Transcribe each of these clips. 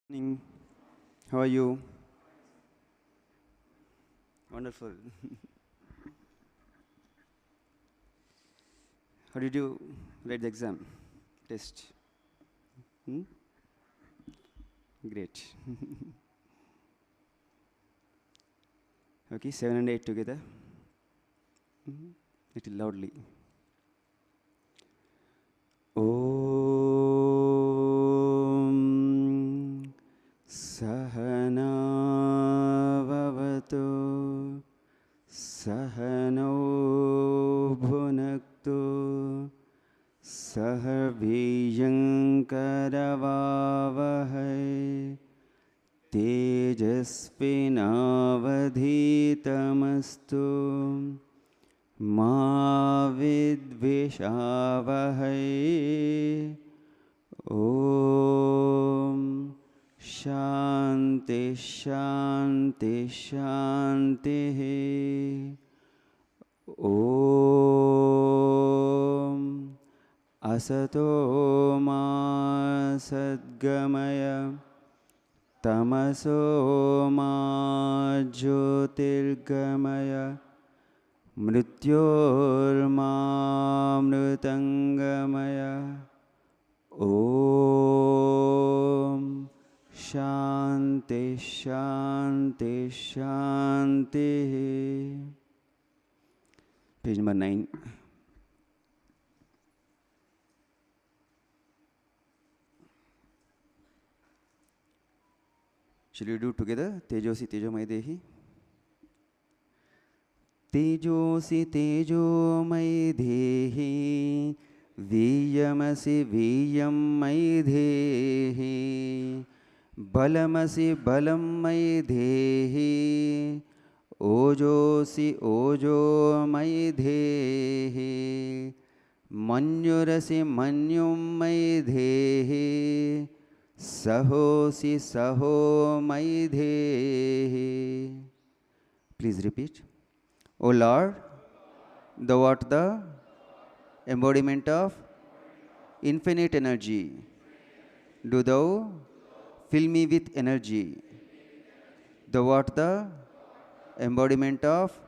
Morning. How are you? Wonderful. How did you write the exam? Test? Hmm? Great. Okay, 7 and 8 together. Little loudly. Om Sahana Vavatu Sahano Bhunaktu Sah Karavahavai Tejasvinavadhitamastu Ma Vidvishavahai Om Shanti Shanti Shanti Om Asato Ma Sadgamaya Tamaso Ma Jyotirgamaya Mrityormamritangamaya Om Shanti Shanti Shanti. Page number 9. Shall we do together? Tejosi Tejomai Dehi. Tejosi Tejomai Dehi. Viyamasi Viyamai Dehi. Balamasi Balamai Dehi. Ojosi Ojomai Dehi. Manyurasi Manyumai Dehi. Sahosi Sahomai Dehi. Please repeat. O Lord, thou art the embodiment of infinite energy. Do thou fill me with energy. Thou art the embodiment of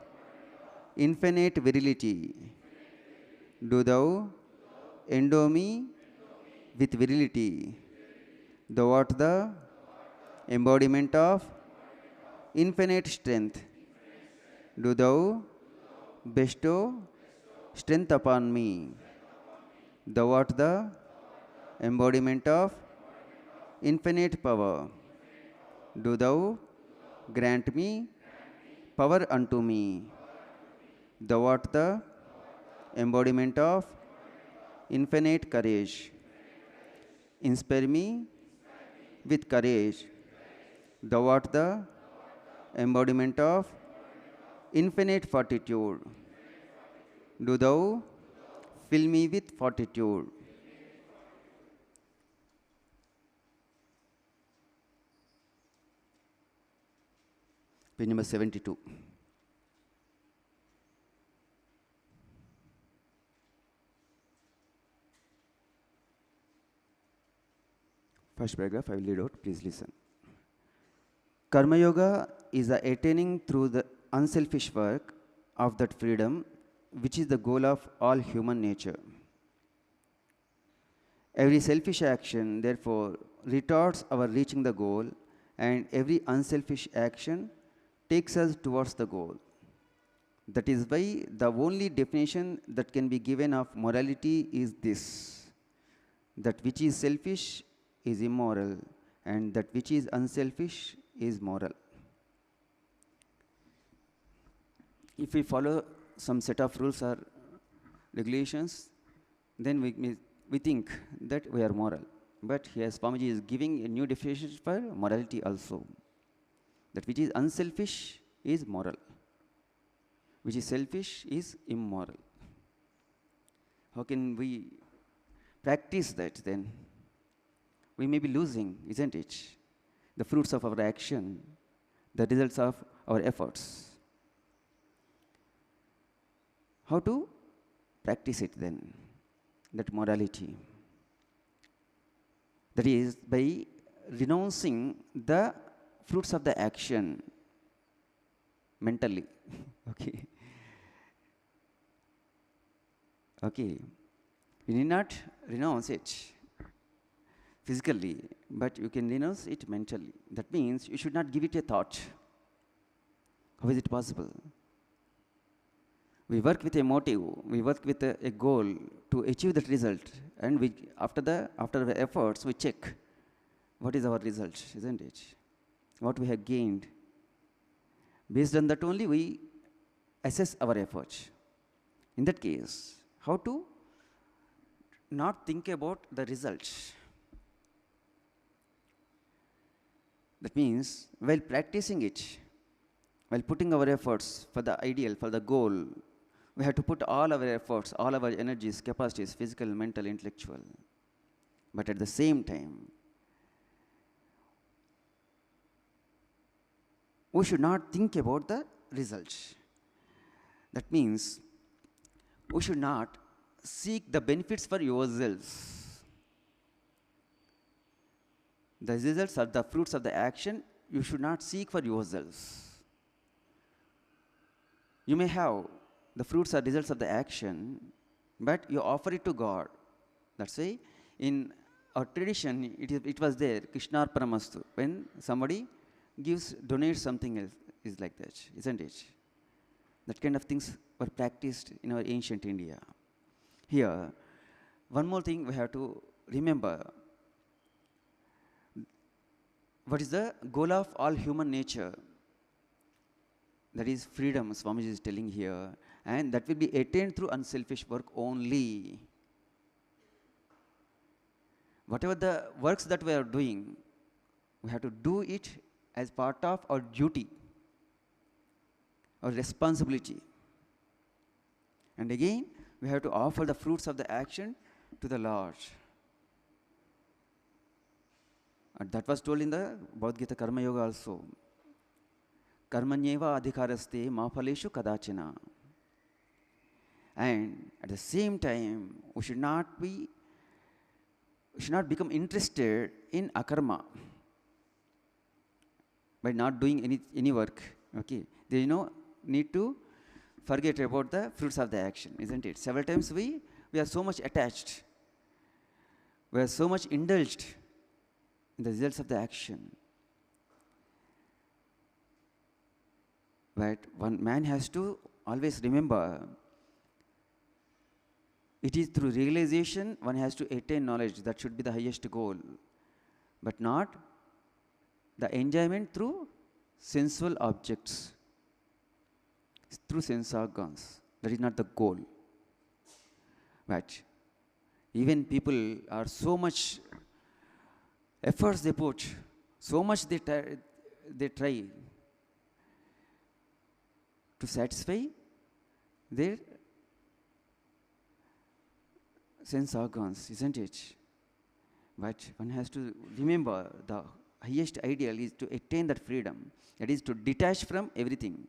infinite virility. Do thou endow me with virility. Thou art the embodiment of infinite strength. Do thou bestow strength upon me. Thou art the embodiment of infinite power. Do thou grant me power unto me. Thou art the embodiment of infinite courage. Inspire me with courage. Thou art the embodiment of infinite fortitude. Do thou fill me with fortitude. Page number 72. First paragraph I will read out, please listen. Karma Yoga is the attaining through the unselfish work of that freedom which is the goal of all human nature. Every selfish action, therefore, retards our reaching the goal, and every unselfish action takes us towards the goal. That is why the only definition that can be given of morality is this: that which is selfish is immoral, and that which is unselfish is moral. If we follow some set of rules or regulations, then we think that we are moral. But here Swamiji is giving a new definition for morality also. That which is unselfish is moral, which is selfish is immoral. How can we practice that then? We may be losing, isn't it? The fruits of our action, the results of our efforts. How to practice it then? That morality. That is by renouncing the fruits of the action mentally. Okay. Okay. You need not renounce it physically, but you can renounce it mentally. That means you should not give it a thought. How is it possible? We work with a motive, we work with a goal to achieve that result, and after the efforts we check what is our result, isn't it? What we have gained. Based on that only we assess our efforts. In that case, how to not think about the results? That means while practicing it, while putting our efforts for the ideal, for the goal, we have to put all our efforts, all our energies, capacities, physical, mental, intellectual. But at the same time, we should not think about the results. That means we should not seek the benefits for yourselves. The results are the fruits of the action. You should not seek for yourselves. You may have the fruits or results of the action, but you offer it to God. That's why in our tradition, it was there, Krishna Paramastu. When somebody donates something else, is like that, isn't it? That kind of things were practiced in our ancient India. Here, one more thing we have to remember. What is the goal of all human nature? That is freedom, Swamiji is telling here, and that will be attained through unselfish work only. Whatever the works that we are doing, we have to do it as part of our duty, our responsibility. And again, we have to offer the fruits of the action to the Lord. And that was told in the Bhagavad Gita Karma Yoga also. Karmanyeva adhikaraste ma phaleshu kadachina. And at the same time, we should not become interested in akarma by not doing any work. Okay, there is no need to forget about the fruits of the action, isn't it? Several times we are so much attached, we are so much indulged in the results of the action. But one man has to always remember, it is through realization one has to attain knowledge. That should be the highest goal, but not the enjoyment through sensual objects, through sense organs. That is not the goal. But even people are so much efforts they put, so much they try to satisfy their sense organs, isn't it? But one has to remember the highest ideal is to attain that freedom. That is to detach from everything.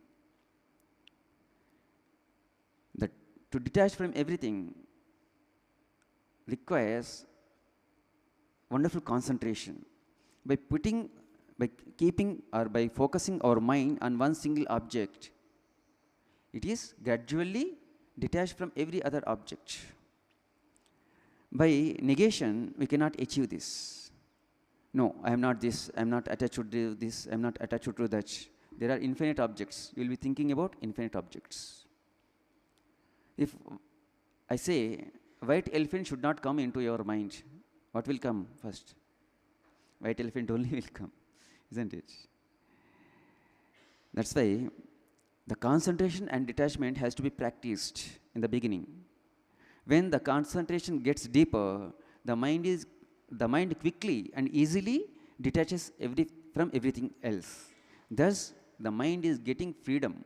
That to detach from everything requires wonderful concentration. By keeping or by focusing our mind on one single object, it is gradually detached from every other object. By negation, we cannot achieve this. No, I am not this, I am not attached to this, I am not attached to that. There are infinite objects. You will be thinking about infinite objects. If I say, white elephant should not come into your mind, what will come first? White elephant only will come, isn't it? That's why the concentration and detachment has to be practiced in the beginning. When the concentration gets deeper, the mind quickly and easily detaches from everything else. Thus, the mind is getting freedom.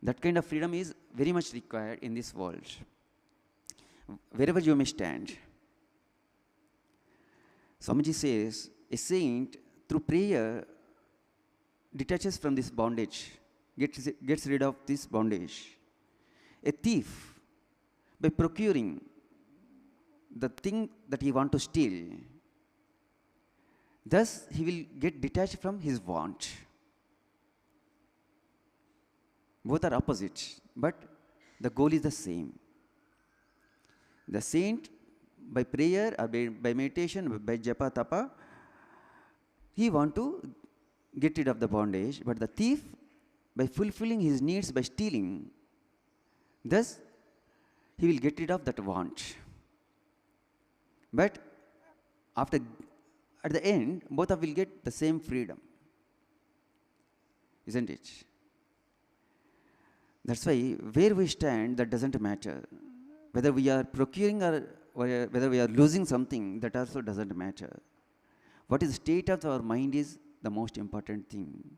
That kind of freedom is very much required in this world. Wherever you may stand. Swamiji says, a saint through prayer detaches from this bondage, gets rid of this bondage. A thief, by procuring the thing that he wants to steal, Thus, he will get detached from his want. Both are opposite, but the goal is the same. The saint, by prayer or by meditation, by japa tapa, he want to get rid of the bondage, but the thief, by fulfilling his needs by stealing, thus he will get rid of that want. But after, at the end, both of will get the same freedom, isn't it? That's why where we stand, that doesn't matter. Whether we are procuring or whether we are losing something, that also doesn't matter. What is the state of our mind is the most important thing.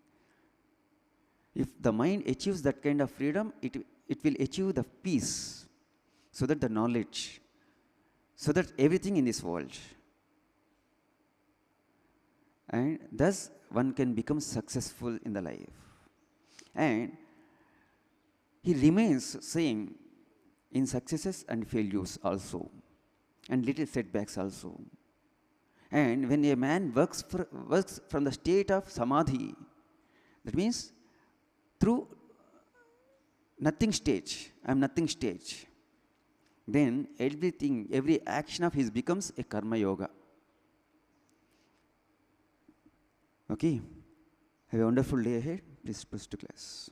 If the mind achieves that kind of freedom, it will achieve the peace, so that the knowledge, so that everything in this world. And thus one can become successful in the life. And he remains same in successes and failures also, and little setbacks also. And when a man works from the state of samadhi, that means through nothing stage, I am nothing stage, then everything, every action of his becomes a karma yoga. Okay? Have a wonderful day ahead. Please proceed to class.